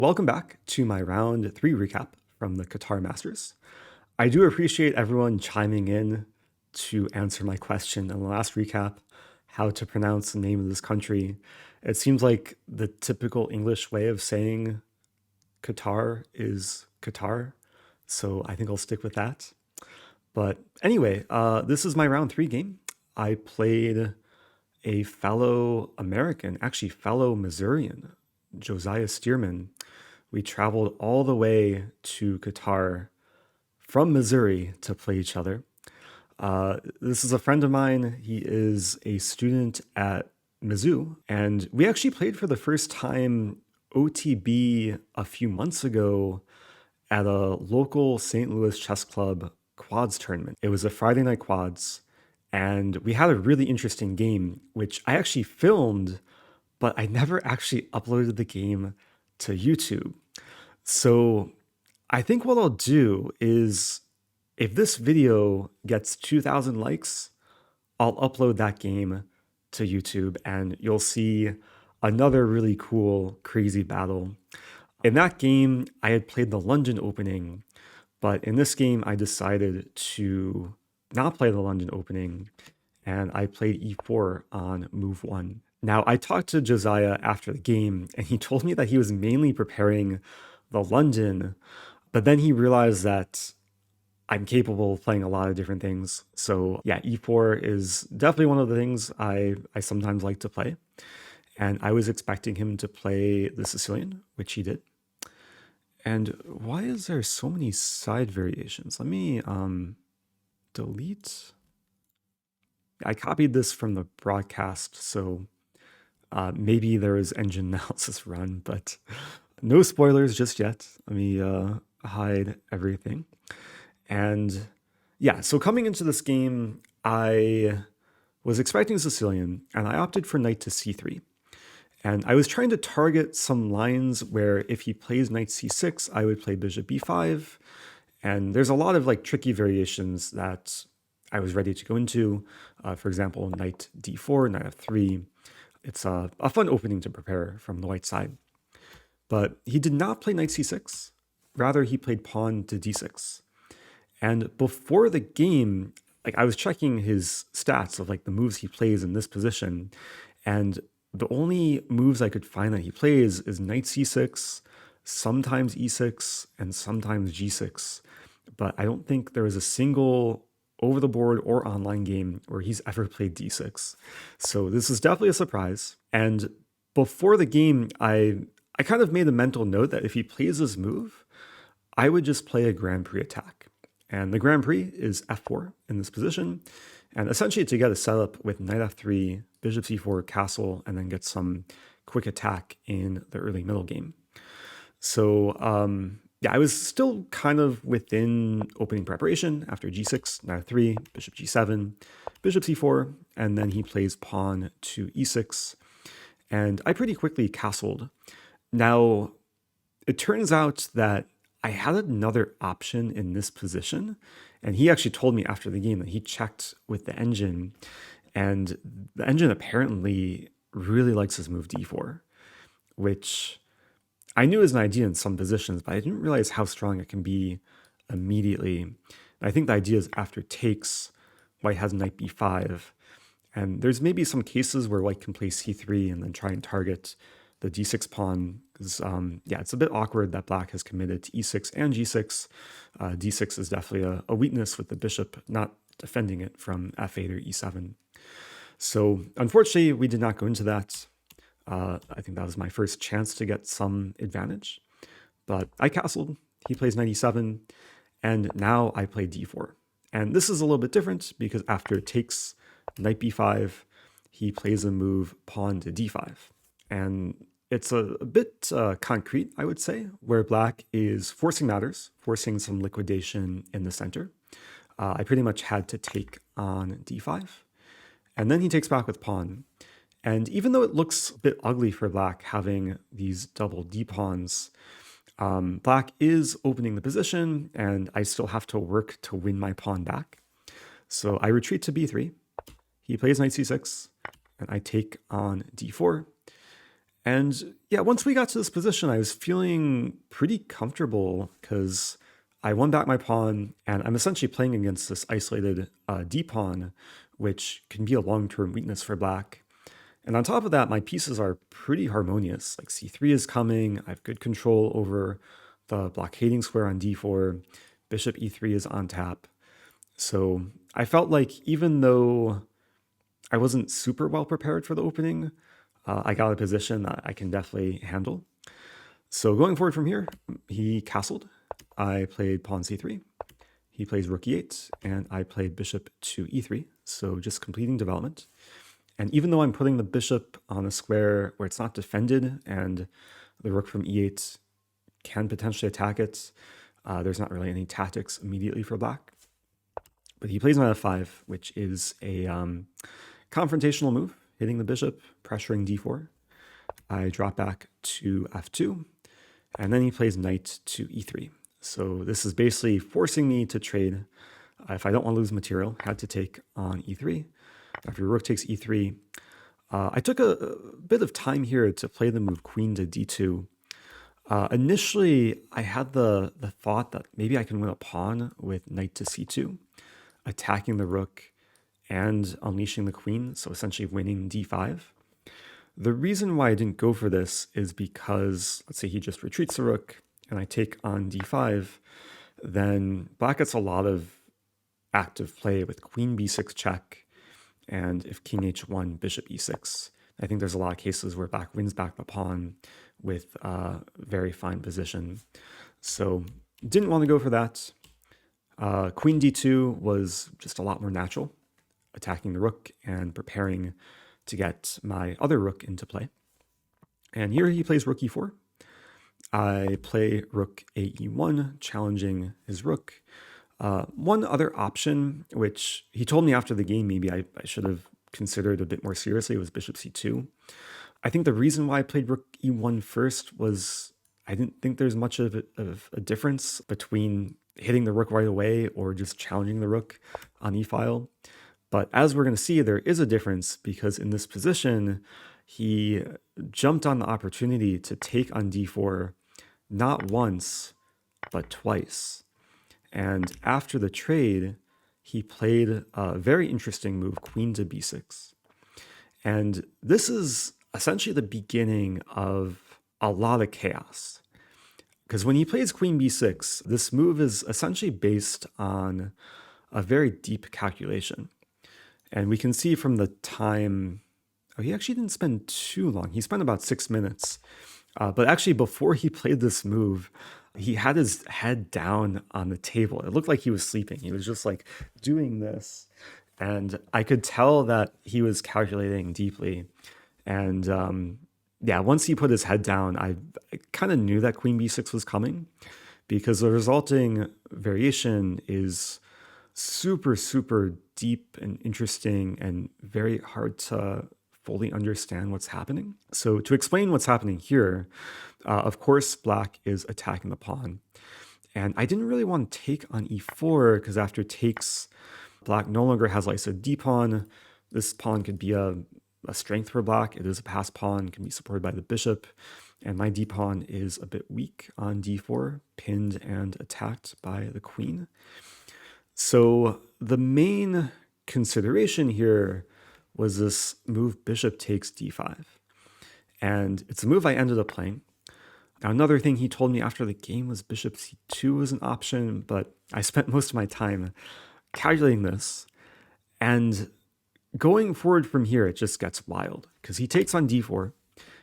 Welcome back to my round 3 recap from the Qatar Masters. I do appreciate everyone chiming in to answer my question in the last recap, how to pronounce the name of this country. It seems like the typical English way of saying Qatar is Qatar, so I think I'll stick with that. But anyway, this is my round 3 game. I played a fellow American, actually fellow Missourian, Josiah Stearman. We traveled all the way to Qatar from Missouri to play each other. This is a friend of mine. He is a student at Mizzou, and we actually played for the first time OTB a few months ago at a local St. Louis chess club quads tournament. It was a Friday night quads, and we had a really interesting game, which I actually filmed, but I never actually uploaded the game to YouTube. So I think what I'll do is, if this video gets 2,000 likes, I'll upload that game to YouTube and you'll see another really cool, crazy battle. In that game, I had played the London opening, but in this game, I decided to not play the London opening, and I played e4 on move 1. Now, I talked to Josiah after the game, and he told me that he was mainly preparing the London, but then he realized that I'm capable of playing a lot of different things. So yeah, e4 is definitely one of the things I sometimes like to play. And I was expecting him to play the Sicilian, which he did. And why is there so many side variations? Let me delete. I copied this from the broadcast, so maybe there is engine analysis run, but no spoilers just yet. Let me hide everything. And yeah, so coming into this game, I was expecting Sicilian, and I opted for knight to c3. And I was trying to target some lines where if he plays knight c6, I would play bishop b5. And there's a lot of like tricky variations that I was ready to go into. For example, knight d4, knight f3. It's a fun opening to prepare from the white side. But he did not play knight c6. Rather, he played pawn to d6. And before the game, like I was checking his stats of like the moves he plays in this position, and the only moves I could find that he plays is knight c6, sometimes e6, and sometimes g6. But I don't think there is a single over the board or online game where he's ever played d6. So this is definitely a surprise. And before the game, I kind of made a mental note that if he plays this move, I would just play a Grand Prix attack. And the Grand Prix is f4 in this position. And essentially to get a setup with knight f3, bishop c4, castle, and then get some quick attack in the early middle game. So yeah, I was still kind of within opening preparation after g6, knight f3, bishop g7, bishop c4, and then he plays pawn to e6. And I pretty quickly castled. Now, it turns out that I had another option in this position, and he actually told me after the game that he checked with the engine, and the engine apparently really likes his move d4, which I knew is an idea in some positions, but I didn't realize how strong it can be immediately. I think the idea is after takes, white has knight b5, and there's maybe some cases where white can play c3 and then try and target the d6 pawn, because yeah, it's a bit awkward that black has committed to e6 and g6. d6 is definitely a weakness with the bishop not defending it from f8 or e7. So unfortunately, we did not go into that. I think that was my first chance to get some advantage, but I castled. He plays knight e7, and now I play d4. And this is a little bit different because after takes knight b5, he plays a move pawn to d5. And it's a bit concrete, I would say, where black is forcing matters, forcing some liquidation in the center. I pretty much had to take on d5. And then he takes back with pawn. And even though it looks a bit ugly for black having these double d-pawns, black is opening the position, and I still have to work to win my pawn back. So I retreat to b3. He plays knight c6, and I take on d4. And yeah, once we got to this position, I was feeling pretty comfortable because I won back my pawn, and I'm essentially playing against this isolated D pawn, which can be a long-term weakness for black. And on top of that, my pieces are pretty harmonious. Like c3 is coming, I have good control over the blockading square on d4, bishop e3 is on tap. So I felt like even though I wasn't super well prepared for the opening, I got a position that I can definitely handle. So going forward from here, he castled. I played pawn c3. He plays rook e8, and I played bishop to e3. So just completing development. And even though I'm putting the bishop on a square where it's not defended and the rook from e8 can potentially attack it, there's not really any tactics immediately for black. But he plays knight f5, which is a confrontational move, hitting the bishop, pressuring d4. I drop back to f2, and then he plays knight to e3. So this is basically forcing me to trade. If I don't want to lose material, I had to take on e3. After rook takes e3, I took a bit of time here to play the move queen to d2. Initially, I had the thought that maybe I can win a pawn with knight to c2, attacking the rook and unleashing the queen, so essentially winning d5. The reason why I didn't go for this is because, let's say he just retreats the rook, and I take on d5, then black gets a lot of active play with queen b6 check, and if king h1, bishop e6. I think there's a lot of cases where black wins back the pawn with very fine position. So didn't want to go for that. Queen d2 was just a lot more natural, attacking the rook and preparing to get my other rook into play. And here he plays rook e4. I play rook ae1, challenging his rook. One other option, which he told me after the game maybe I should have considered a bit more seriously, was bishop c2. I think the reason why I played rook e1 first was I didn't think there's much of a difference between hitting the rook right away or just challenging the rook on e-file. But as we're going to see, there is a difference because in this position, he jumped on the opportunity to take on d4 not once, but twice. And after the trade, he played a very interesting move, queen to b6. And this is essentially the beginning of a lot of chaos. Because when he plays queen b6, this move is essentially based on a very deep calculation. And we can see from the time, he actually didn't spend too long. He spent about 6 minutes. But actually, before he played this move, he had his head down on the table. It looked like he was sleeping. He was just like doing this. And I could tell that he was calculating deeply. And yeah, once he put his head down, I kind of knew that queen b6 was coming because the resulting variation is super, super deep and interesting and very hard to fully understand what's happening. So to explain what's happening here, of course, black is attacking the pawn. And I didn't really want to take on e4 because after takes, black no longer has like a d pawn. This pawn could be a strength for black. It is a pass pawn, can be supported by the bishop. And my d pawn is a bit weak on d4, pinned and attacked by the queen. So the main consideration here was this move bishop takes d5. And it's a move I ended up playing. Now, another thing he told me after the game was bishop c2 was an option, but I spent most of my time calculating this. And going forward from here, it just gets wild because he takes on d4.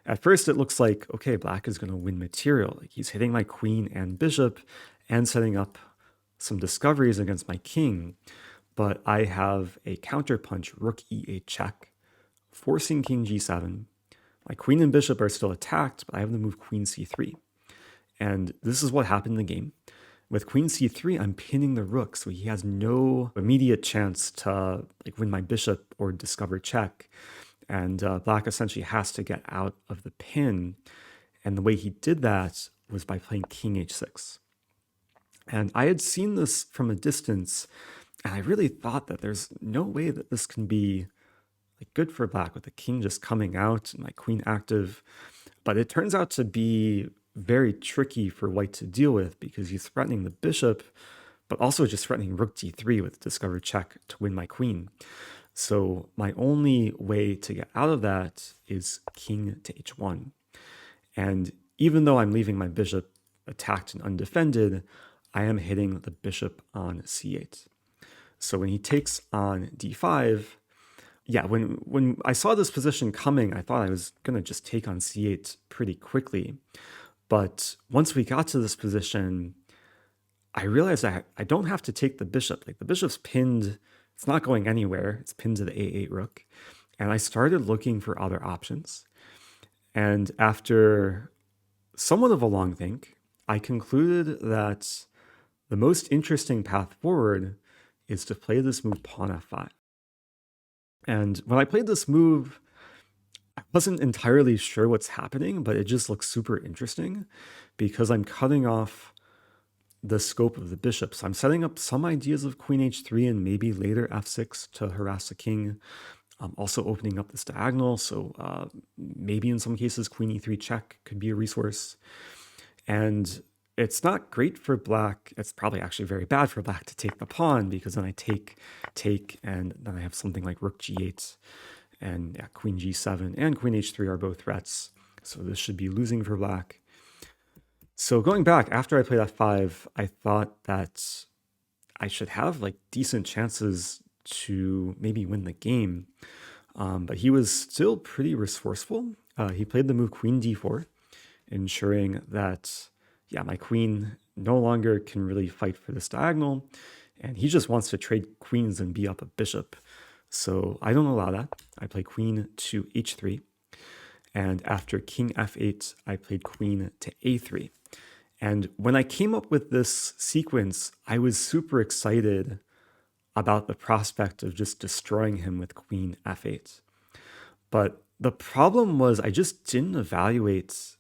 At first, it looks like, okay, black is going to win material. Like he's hitting my queen and bishop and setting up some discoveries against my king. But I have a counterpunch, rook e8 check, forcing king g7. My queen and bishop are still attacked, but I have the move queen c3. And this is what happened in the game. With queen c3, I'm pinning the rook, so he has no immediate chance to like win my bishop or discover check. And black essentially has to get out of the pin. And the way he did that was by playing king h6. And I had seen this from a distance, and I really thought that there's no way that this can be like good for black with the king just coming out and my queen active. But it turns out to be very tricky for white to deal with because he's threatening the bishop, but also just threatening rook d3 with discovered check to win my queen. So my only way to get out of that is king to h1. And even though I'm leaving my bishop attacked and undefended, I am hitting the bishop on c8. So when he takes on d5, yeah, when I saw this position coming, I thought I was going to just take on c8 pretty quickly. But once we got to this position, I realized I don't have to take the bishop. Like the bishop's pinned, it's not going anywhere. It's pinned to the a8 rook. And I started looking for other options. And after somewhat of a long think, I concluded that the most interesting path forward is to play this move pawn f5. And when I played this move, I wasn't entirely sure what's happening, but it just looks super interesting because I'm cutting off the scope of the bishop. So I'm setting up some ideas of queen h3 and maybe later f6 to harass the king. I'm also opening up this diagonal, so maybe in some cases queen e3 check could be a resource. And it's not great for black. It's probably actually very bad for black to take the pawn because then I take, and then I have something like rook g8 and yeah, queen g7 and queen h3 are both threats. So this should be losing for black. So going back, after I played f5, I thought that I should have like decent chances to maybe win the game. But he was still pretty resourceful. He played the move queen d4, ensuring that, yeah, my queen no longer can really fight for this diagonal. And he just wants to trade queens and be up a bishop. So I don't allow that. I play queen to h3. And after king f8, I played queen to a3. And when I came up with this sequence, I was super excited about the prospect of just destroying him with queen f8. But the problem was I just didn't evaluate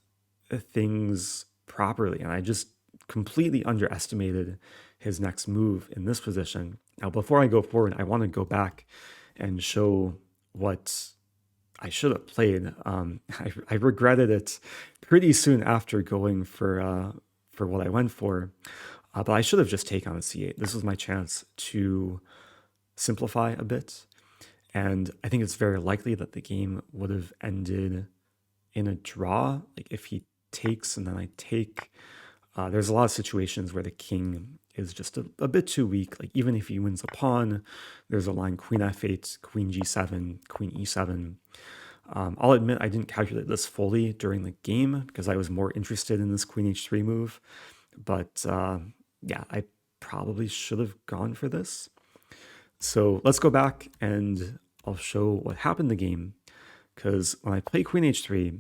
things properly, and I just completely underestimated his next move in this position. Now, before I go forward, I want to go back and show what I should have played. I regretted it pretty soon after going for what I went for, but I should have just taken on c8. This was my chance to simplify a bit, and I think it's very likely that the game would have ended in a draw. Like if he takes and then I take, there's a lot of situations where the king is just a bit too weak. Like even if he wins a pawn, there's a line queen f8, queen g7, queen e7. I'll admit I didn't calculate this fully during the game because I was more interested in this queen h3 move. But yeah, I probably should have gone for this. So let's go back and I'll show what happened in the game. Because when I play queen h3,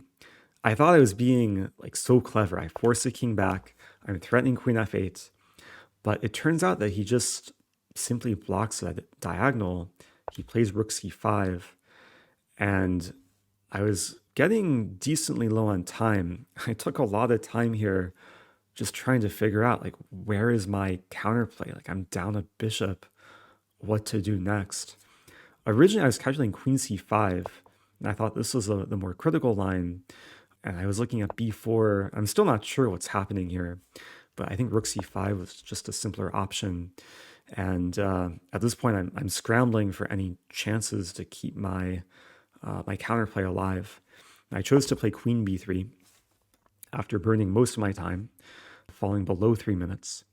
I thought I was being like so clever. I forced the king back. I'm threatening queen f8. But it turns out that he just simply blocks that diagonal. He plays rook c5. And I was getting decently low on time. I took a lot of time here just trying to figure out like where is my counterplay? Like I'm down a bishop, what to do next. Originally I was calculating queen c5, and I thought this was the more critical line. And I was looking at b4. I'm still not sure what's happening here, but I think rook c5 was just a simpler option. And at this point, I'm scrambling for any chances to keep my my counterplay alive. And I chose to play queen b3 after burning most of my time, falling below 3 minutes.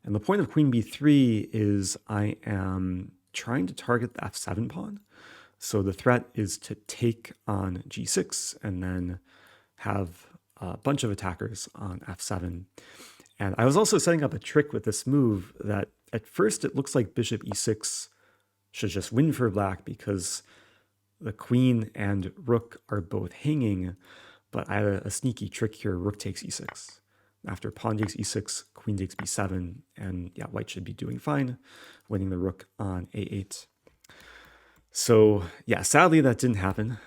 And the point of queen b3 is I am trying to target the f7 pawn. So the threat is to take on g6 and then have a bunch of attackers on f7. And I was also setting up a trick with this move that at first it looks like bishop e6 should just win for black because the queen and rook are both hanging, but I had a sneaky trick here, rook takes e6. After pawn takes e6, queen takes b7, and yeah, white should be doing fine, winning the rook on a8. So yeah, sadly that didn't happen.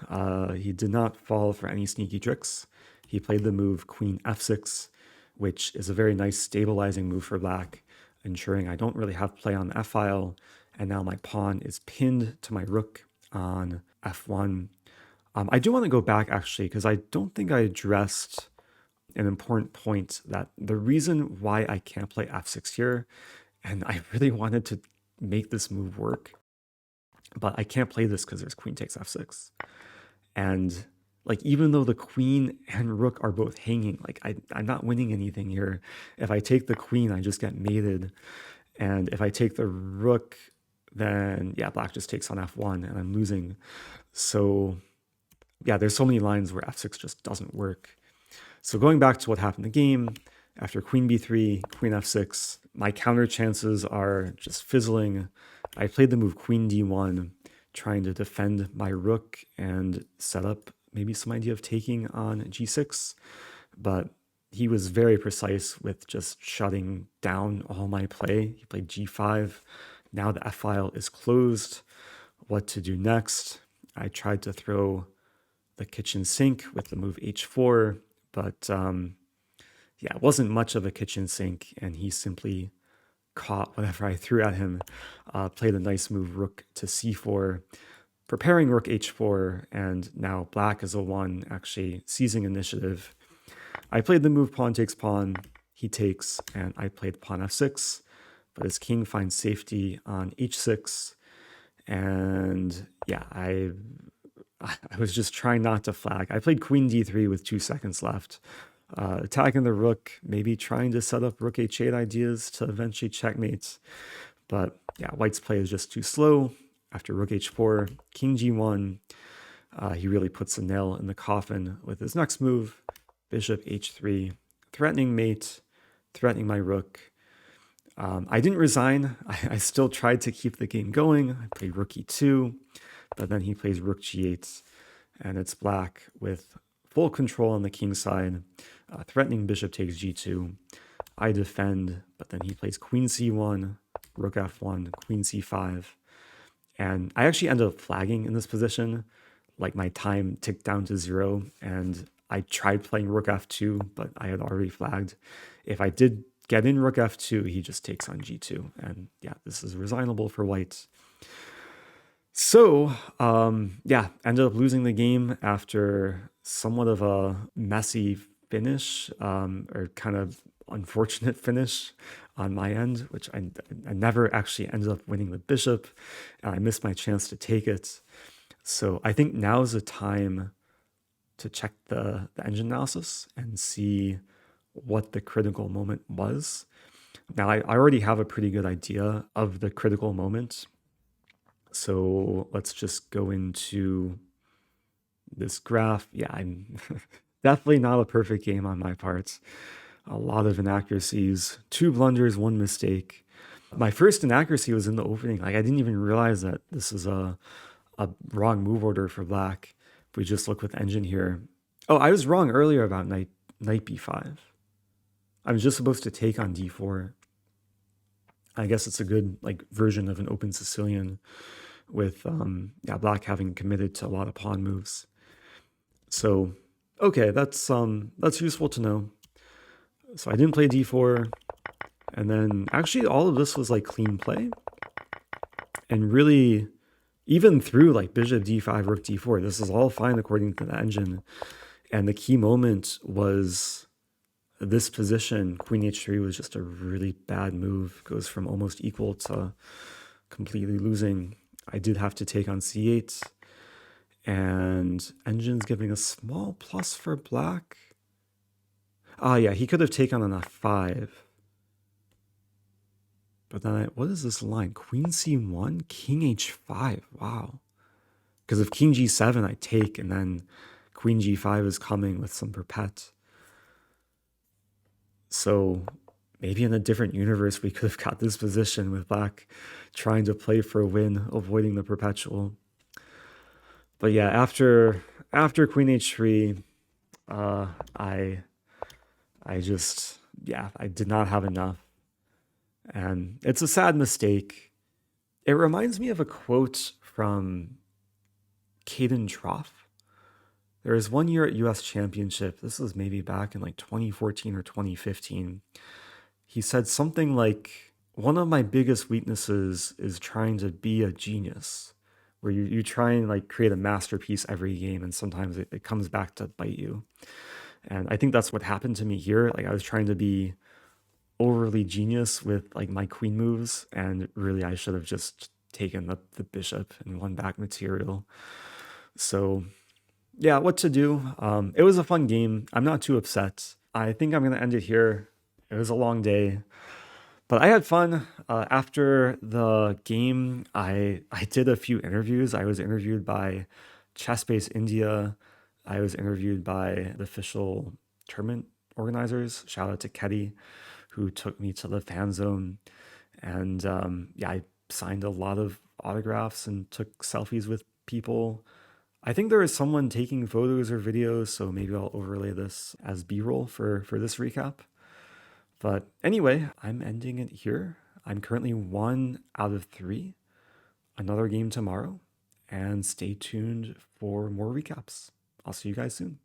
He did not fall for any sneaky tricks. He played the move queen f6, which is a very nice stabilizing move for black, ensuring I don't really have play on the f-file, and now my pawn is pinned to my rook on f1. I do want to go back actually, because I don't think I addressed an important point, that the reason why I can't play f6 here, and I really wanted to make this move work, but I can't play this because there's queen takes f6. And like, even though the queen and rook are both hanging, like I'm not winning anything here. If I take the queen, I just get mated. And if I take the rook, then yeah, black just takes on f1 and I'm losing. So yeah, there's so many lines where f6 just doesn't work. So going back to what happened in the game, after queen b3, queen f6, my counter chances are just fizzling. I played the move queen d1, trying to defend my rook and set up maybe some idea of taking on g6, but he was very precise with just shutting down all my play. He played g5. Now the f-file is closed. What to do next? I tried to throw the kitchen sink with the move h4, but yeah, it wasn't much of a kitchen sink, and he simply caught whatever I threw at him. Played a nice move, rook to c4, preparing rook h4, and now black is a 1, actually seizing initiative. I played the move pawn takes pawn, he takes, and I played pawn f6, but his king finds safety on h6, and yeah, I was just trying not to flag. I played queen d3 with 2 seconds left, attacking the rook, maybe trying to set up rook h8 ideas to eventually checkmate. But yeah, white's play is just too slow. After rook h4, king g1, he really puts a nail in the coffin with his next move, bishop h3, threatening mate, threatening my rook. I didn't resign. I still tried to keep the game going. I played rook e2, but then he plays rook g8, and it's black with full control on the king side, threatening bishop takes g2. I defend, but then he plays queen c1, rook f1, queen c5. And I actually ended up flagging in this position. Like, my time ticked down to 0, and I tried playing rook f2, but I had already flagged. If I did get in rook f2, he just takes on g2. And yeah, this is resignable for white. So yeah, ended up losing the game after somewhat of a messy finish, or kind of unfortunate finish on my end, which I never actually ended up winning the bishop. I missed my chance to take it. So I think now is the time to check the engine analysis and see what the critical moment was. Now, I already have a pretty good idea of the critical moment. So let's just go into this graph. Yeah, I'm definitely not a perfect game on my part. A lot of inaccuracies, 2 blunders, 1 mistake. My first inaccuracy was in the opening. Like, I didn't even realize that this is a wrong move order for black. If we just look with engine here. Oh, I was wrong earlier about knight b5. I'm just supposed to take on d4. I guess it's a good version of an open Sicilian with yeah, black having committed to a lot of pawn moves. So okay, that's useful to know. So I didn't play d4, and then actually all of this was clean play, and really even through bishop d5, rook d4, this is all fine according to the engine. And the key moment was this position. Queen h3 was just a really bad move. Goes from almost equal to completely losing. I did have to take on c8, and engine's giving a small plus for black. Yeah, he could have taken on f5. But then, what is this line? Queen c1, king h5. Wow. Because if king g7, I take, and then queen g5 is coming with some perpet. So maybe in a different universe, we could have got this position with black trying to play for a win, avoiding the perpetual. But yeah, after queen h3, I just, yeah, I did not have enough. And it's a sad mistake. It reminds me of a quote from Caden Trough. There was one year at US Championship, this was maybe back in 2014 or 2015. He said something like, one of my biggest weaknesses is trying to be a genius, where you try and like create a masterpiece every game, and sometimes it comes back to bite you. And I think that's what happened to me here. Like I was trying to be overly genius with like my queen moves, and really I should have just taken the bishop and won back material. So yeah, what to do? It was a fun game. I'm not too upset. I think I'm gonna end it here. It was a long day, but I had fun. After the game, I did a few interviews. I was interviewed by Chess Base India. I was interviewed by the official tournament organizers. Shout out to Ketty, who took me to the fan zone. And yeah, I signed a lot of autographs and took selfies with people. I think there is someone taking photos or videos, so maybe I'll overlay this as B-roll for this recap. But anyway, I'm ending it here. I'm currently 1 out of 3. Another game tomorrow, and stay tuned for more recaps. I'll see you guys soon.